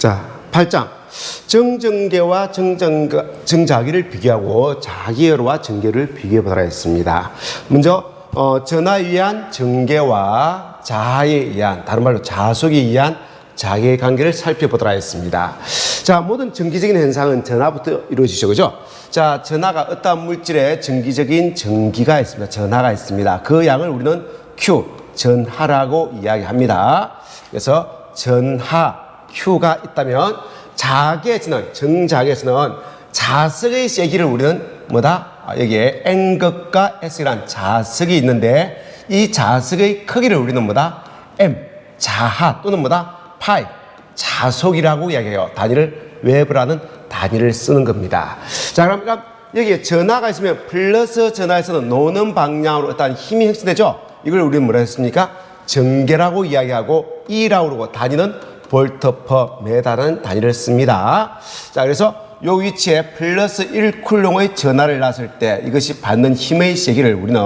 자, 8장. 정전계와 정자기를 비교하고 자기열과 전계를 비교해 보도록 하겠습니다. 먼저 전하에 의한 전계와 자하에 의한, 다른 말로 자속에 의한 자기의 관계를 살펴보도록 하겠습니다. 자, 모든 전기적인 현상은 전하부터 이루어지죠, 그죠? 자, 전하가 어떠한 물질에 전기적인 전기가 있습니다. 전하가 있습니다. 그 양을 우리는 Q, 전하라고 이야기합니다. 그래서 전하, Q가 있다면 자계에서는, 정자계에서는 자석의 세기를 우리는 뭐다? 여기에 N극과 S라는 자석이 있는데 이 자석의 크기를 우리는 뭐다? M, 자하 또는 뭐다? 파이, 자속이라고 이야기해요. 단위를 웨브라는 단위를 쓰는 겁니다. 자, 그럼 여기에 전하가 있으면 플러스 전하에서는 노는 방향으로 어떤 힘이 형성되죠. 이걸 우리는 뭐라 했습니까? 전계라고 이야기하고 E라고 그러고 단위는 볼트 퍼 메다라는 단위를 씁니다. 자, 그래서 이 위치에 플러스 1쿨롱의 전하를 놨을 때 이것이 받는 힘의 세기를 우리는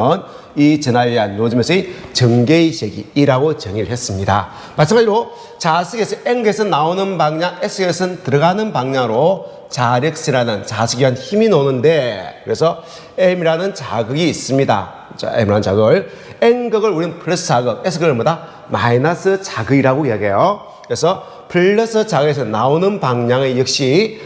이 전하에 의한 요즘에서의 전개의 세기 E라고 정의를 했습니다. 마찬가지로 자석에서 N에서 나오는 방향, S에서 들어가는 방향으로 자력스라는 자석에 의한 힘이 노는데, 그래서 M이라는 자극이 있습니다. 자, M이라는 자극을, N극을 우리는 플러스 자극, S극을 뭐다? 마이너스 자극이라고 이야기해요. 그래서 플러스 자극에서 나오는 방향에 역시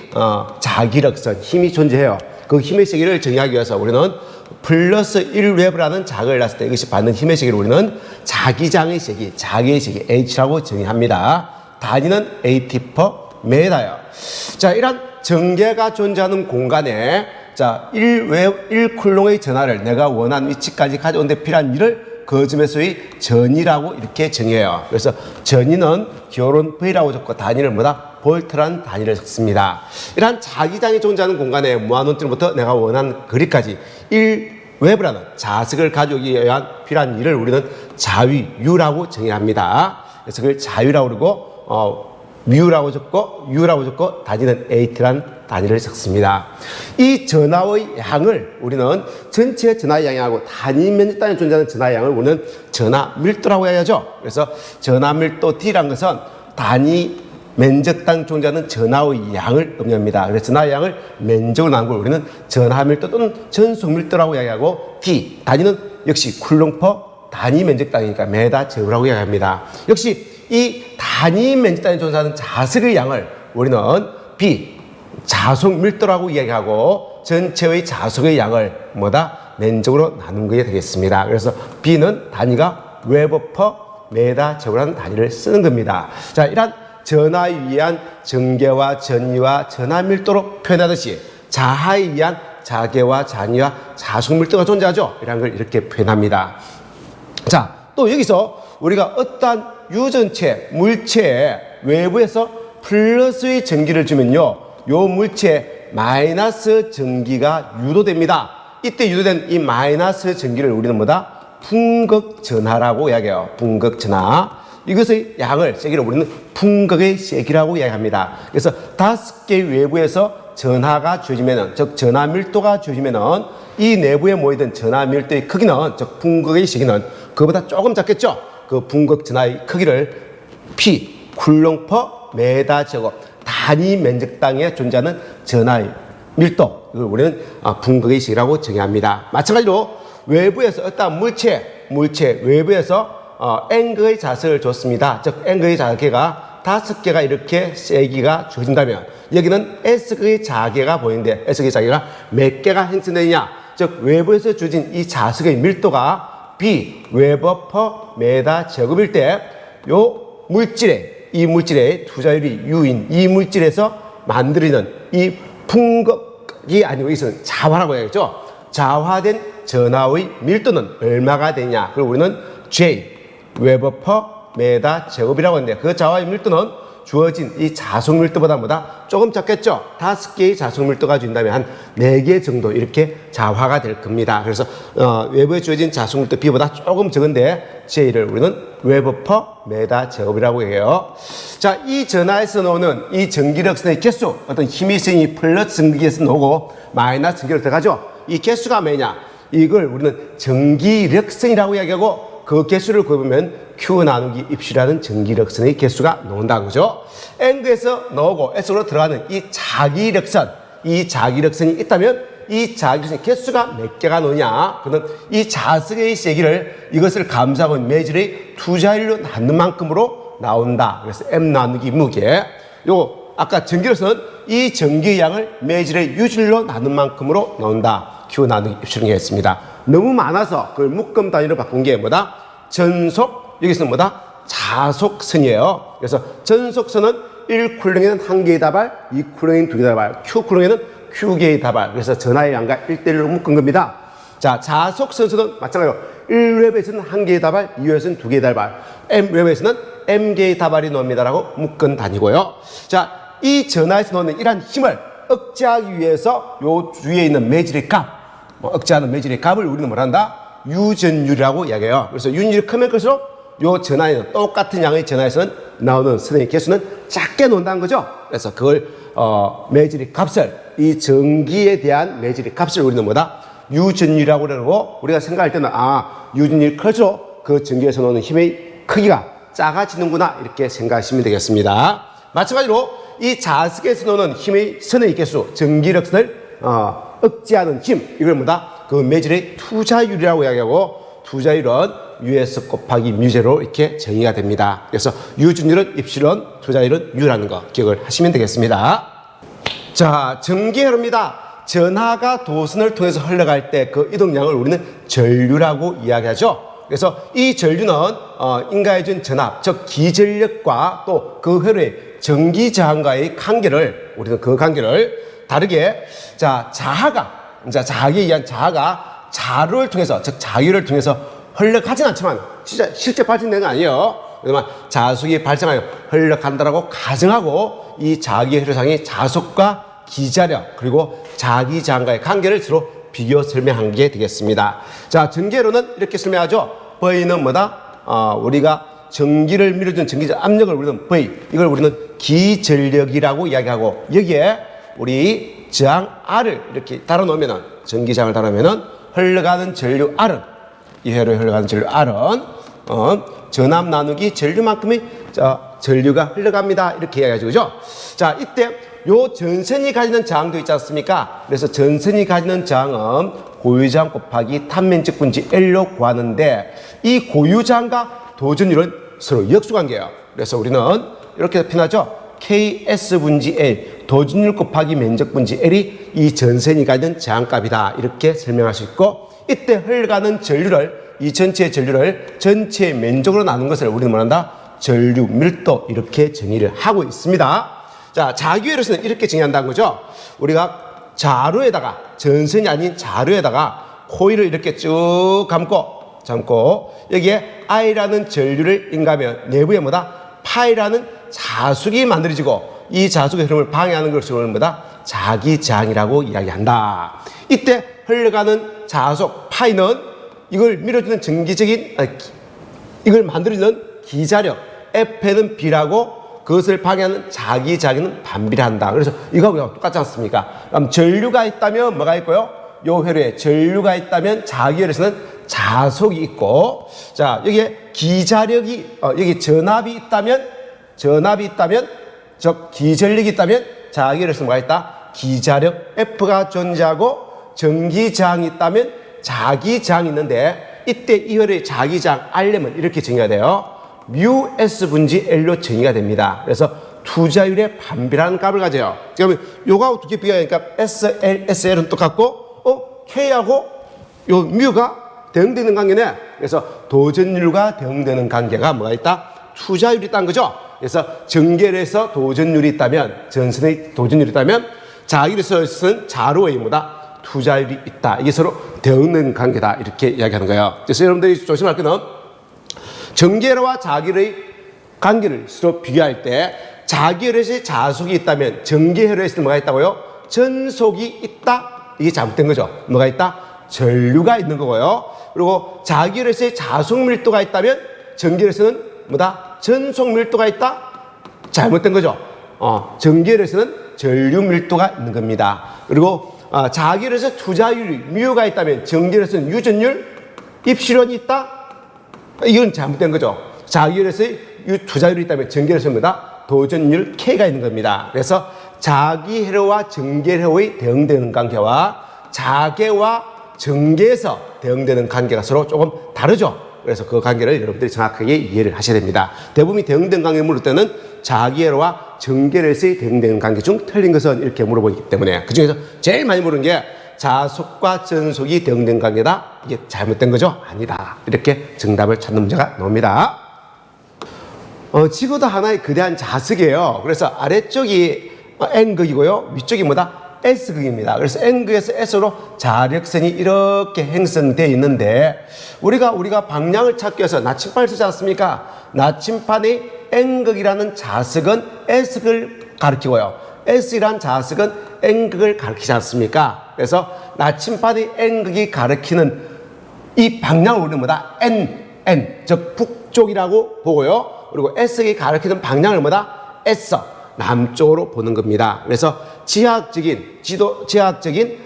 자기력선, 힘이 존재해요. 그 힘의 세기를 정의하기 위해서 우리는 플러스 1웹이라는 자극을 놨을 때 이것이 받는 힘의 세기를 우리는 자기장의 세기, 자기의 세기 H라고 정의합니다. 단위는 AT 퍼 메다예요. 자, 이런 전개가 존재하는 공간에 자, 1쿨롱의 전하를 내가 원하는 위치까지 가져온 데 필요한 일을 그 점에서의 전이라고 이렇게 정해요. 그래서 전이는 기호론 V라고 적고 단위를 뭐다? 볼트라는 단위를 적습니다. 이러한 자기장이 존재하는 공간에 무한원점부터 내가 원하는 거리까지 1웹이라는 자석을 가져오기 위한 필요한 일을 우리는 자위유라고 정의합니다. 그래서 그걸 자위라고 그러고 뮤라고 적고 U라고 적고 단위는 AT라는 단위를 적습니다. 이 전하의 양을 우리는 전체 전하의 양하고 단위 면적단에 존재하는 전하의 양을 우리는 전하 밀도라고 해야죠. 그래서 전하 밀도 D라는 것은 단위 면적당 존재하는 전하의 양을 의미합니다. 그래서 전하의 양을 면적으로 나눈 걸 우리는 전하 밀도 또는 전속 밀도라고 이야기하고 D 단위는 역시 쿨롱 퍼 단위 면적당이니까 메다 제곱라고 이야기합니다. 역시 이 단위 면적단에 존재하는 자석의 양을 우리는 B 자속 밀도라고 이야기하고 전체의 자석의 양을 뭐다? 면적으로 나눈 것이 되겠습니다. 그래서 B는 단위가 웨버 퍼 메다 제곱라는 단위를 쓰는 겁니다. 자, 이러한 전하에 의한 전개와 전위와 전하 밀도로 표현하듯이 자하에 의한 자계와 잔위와 자속 밀도가 존재하죠. 이런 걸 이렇게 표현합니다. 자, 또 여기서 우리가 어떠한 유전체, 물체의 외부에서 플러스의 전기를 주면요, 요 물체에 마이너스 전기가 유도됩니다. 이때 유도된 이 마이너스 전기를 우리는 뭐다? 풍극전하라고 이야기해요. 풍극전하. 이것의 양을, 세기를 우리는 풍극의 세기라고 이야기합니다. 그래서 5개의 외부에서 전하가 주어지면은, 즉 전하 밀도가 주어지면은 이 내부에 모이던 전하 밀도의 크기는, 즉 풍극의 세기는 그보다 조금 작겠죠. 그 풍극 전하의 크기를 P 쿨롱 퍼 메다 제곱 단위 면적당에 존재하는 전하의 밀도, 이걸 우리는 풍극의 세기라고 정의합니다. 마찬가지로 외부에서 어떤 물체 외부에서 N극의 자석을 줬습니다. 즉 N극의 자계가 5개가 이렇게 세기가 주어진다면 여기는 S극의 자계가 보이는데 S극의 자계가 몇 개가 형성되느냐, 즉 외부에서 주어진 이 자석의 밀도가 B 웨버 퍼 메다 제곱일 때 요 물질에, 이 물질의 투자율이 U인 이 물질에서 만들어지는 이 풍극이 아니고 이것은 자화라고 해야겠죠. 자화된 전하의 밀도는 얼마가 되냐, 그걸 우리는 J 웨버 퍼 메다 제곱이라고 하는데 그 자화의 밀도는 주어진 이 자속 밀도보다 뭐다? 조금 작겠죠. 5개의 자속 밀도가 준다면 한 4개 정도 이렇게 자화가 될 겁니다. 그래서 외부에 주어진 자속 밀도 B보다 조금 적은데 J를 우리는 웨버 퍼 메다 제곱이라고 해요. 자, 이 전하에서 나오는 이 전기력선의 개수, 어떤 힘이 있으니 플러스 전기에서 나오고 마이너스 전기로 들어가죠. 이 개수가 뭐냐? 이걸 우리는 전기력선이라고 이야기하고 그 개수를 구해보면 Q 나누기 입시라는 전기력선의 개수가 나온다는 거죠. N에서 나오고 S로 들어가는 이 자기력선, 이 자기력선이 있다면 이 자기력선의 개수가 몇 개가 나오냐? 그는 이 자석의 세기를 이것을 감싸고 있는 매질의 두 자리로 나누는 만큼으로 나온다. 그래서 M 나누기 무게. 요 아까 전기력선은 이 전기의 양을 매질의 유질로 나눈 만큼으로 나온다. Q 나누기 입시라는 게 있습니다. 너무 많아서 그걸 묶음 단위로 바꾼 게 뭐다? 전속, 여기서는 뭐다? 자속선이에요. 그래서 전속선은 1쿨롱에는 1개의 다발, 2쿨롱에는 2개의 다발, Q쿨롱에는 Q개의 다발. 그래서 전하의 양과 1대1로 묶은 겁니다. 자, 자속선수는 마찬가지로 1웹에서는 1개의 다발, 2웹에서는 2개의 다발, M웹에서는 M개의 다발이 나옵니다라고 묶은 단위고요. 자, 이 전하에서 나오는 이러한 힘을 억제하기 위해서 요 주위에 있는 매질의 값, 억제하는 매질의 값을 우리는 뭐란다? 유전율이라고 이야기해요. 그래서 유전율이 크면 클수록 요 전하에는 똑같은 양의 전하에서는 나오는 선의 개수는 작게 나온다는 거죠. 그래서 그걸 매질의 값을, 이 전기에 대한 매질의 값을 우리는 뭐다? 유전율이라고 그러고, 우리가 생각할 때는 유전율이 클수록 그 전기에서 나오는 힘의 크기가 작아지는구나, 이렇게 생각하시면 되겠습니다. 마찬가지로 이 자석에서 나오는 힘의 선의 개수, 전기력선을 억제하는 힘, 이걸 뭐다? 그 매질의 투자율이라고 이야기하고, 투자율은 US 곱하기 뮤제로 이렇게 정의가 됩니다. 그래서 유전율은 입실론, 투자율은 U라는 거 기억을 하시면 되겠습니다. 자, 전기회로입니다. 전하가 도선을 통해서 흘러갈 때 그 이동량을 우리는 전류라고 이야기하죠. 그래서 이 전류는 인가해 준 전압, 즉 기전력과 또 그 회로의 전기 저항과의 관계를, 우리는 그 관계를 다르게, 자, 자기에 의한 자하가 자루를 통해서, 즉 자유를 통해서 흘러가진 않지만 진짜 실제 발생된 건 아니에요. 그러면 자속이 발생하여 흘러간다라고 가정하고, 이 자기 회로상의 자속과 기자력 그리고 자기 저항과의 관계를 서로 비교 설명한 게 되겠습니다. 자, 전기회로는 이렇게 설명하죠. V는 뭐다? 우리가 전기를 밀어주는 전기적 압력을 우리는 V, 이걸 우리는 기전력이라고 이야기하고, 여기에 우리 저항 R을 이렇게 달아놓으면은, 전기저항을 달아놓으면은 흘러가는 전류 R은, 이 회로에 흘러가는 전류 R은 전압 나누기 전류만큼의 전류가 흘러갑니다, 이렇게 이야기하죠. 그죠? 자, 이때 요 전선이 가지는 저항도 있지 않습니까? 그래서 전선이 가지는 저항은 고유저항 곱하기 탄면적 분지 L로 구하는데, 이 고유저항과 도전율은 서로 역수관계예요. 그래서 우리는 이렇게 표현하죠. KS 분지 L, 도전율 곱하기 면적 분지 L이 이 전선이 가지는 저항값이다, 이렇게 설명할 수 있고, 이때 흘러가는 전류를, 이 전체의 전류를 전체의 면적으로 나눈 것을 우리는 뭐란다? 전류 밀도, 이렇게 정의를 하고 있습니다. 자, 자기회로에서는 이렇게 정의한다는 거죠. 우리가 자루에다가, 전선이 아닌 자루에다가 코일을 이렇게 쭉 감고 여기에 I라는 전류를 인가하면 내부에 뭐다? 파이라는 자숙이 만들어지고, 이 자숙의 흐름을 방해하는 것을 우리는 뭐다? 자기저항이라고 이야기한다. 이때 흘러가는 자속 파이는 이걸 밀어주는 전기적인, 이걸 만들어주는 기자력 F는 B라고, 그것을 방해하는 자기저항은 반비례한다. 그래서 이거하고 똑같지 않습니까? 그럼 전류가 있다면 뭐가 있고요? 요 회로에 전류가 있다면 자기회로에서는 자속이 있고, 자, 여기에 기자력이, 여기 전압이 있다면, 즉 기전력이 있다면 자기회로에서는 뭐가 있다? 기자력 F가 존재하고, 전기저항이 있다면 자기저항이 있는데, 이때 이 회로의 자기저항 Rlem은 이렇게 정의가 돼요. 뮤 S 분지 L로 정의가 됩니다. 그래서 투자율의 반비례하는 값을 가져요. 그러면 요거하고 두 개 비교하니까 SL, SL은 똑같고, K하고 요 뮤가 대응되는 관계네. 그래서 도전율과 대응되는 관계가 뭐가 있다? 투자율이 있다는 거죠. 그래서 전결에서 도전율이 있다면, 전선의 도전율이 있다면, 자기로서는 자루의 뭐다? 투자율이 있다. 이게 서로 대응되는 관계다, 이렇게 이야기하는 거예요. 그래서 여러분들이 조심할 거는, 전기회로와 자기의 관계를 서로 비교할 때, 자기회로에서 자속이 있다면 전기회로에서는 뭐가 있다고요? 전속이 있다. 이게 잘못된 거죠. 뭐가 있다? 전류가 있는 거고요. 그리고 자기회로에서의 자속 밀도가 있다면 전기회로에서는 뭐다? 전속 밀도가 있다. 잘못된 거죠. 전기회로에서는 전류 밀도가 있는 겁니다. 그리고 자기회로에서 투자율이 뮤가 있다면 전기회로에서는 유전율, 입실론이 있다. 이건 잘못된 거죠. 자기열에서의 이 두 자율이 있다면 정계열에서입니다. 도전율 K가 있는 겁니다. 그래서 자기회로와 정계회로의 대응되는 관계와 자계와 정계에서 대응되는 관계가 서로 조금 다르죠. 그래서 그 관계를 여러분들이 정확하게 이해를 하셔야 됩니다. 대부분이 대응된 관계 물을 때는 자기회로와 정계회로에서의 대응되는 관계 중 틀린 것은 이렇게 물어보기 때문에 그 중에서 제일 많이 물은 게 자속과 전속이 대응된 관계다. 이게 잘못된 거죠? 아니다. 이렇게 정답을 찾는 문제가 나옵니다. 지구도 하나의 거대한 자석이에요. 그래서 아래쪽이 N극이고요. 위쪽이 뭐다? S극입니다. 그래서 N극에서 S로 자력선이 이렇게 형성되어 있는데 우리가 방향을 찾기 위해서 나침반을 쓰지 않습니까? 나침반의 N극이라는 자석은 S극을 가리키고요. S이라는 자석은 N극을 가리키지 않습니까? 그래서 나침반의 N극이 가리키는 이 방향을 우리는 뭐다? N, 즉 북쪽이라고 보고요. 그리고 S극이 가리키는 방향을 뭐다? S, 남쪽으로 보는 겁니다. 그래서 지하학적인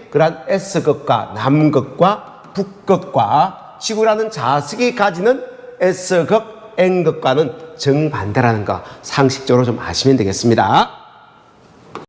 그런 S극과 남극과 북극과 지구라는 자석이 가지는 S극, N극과는 정반대라는 거 상식적으로 좀 아시면 되겠습니다.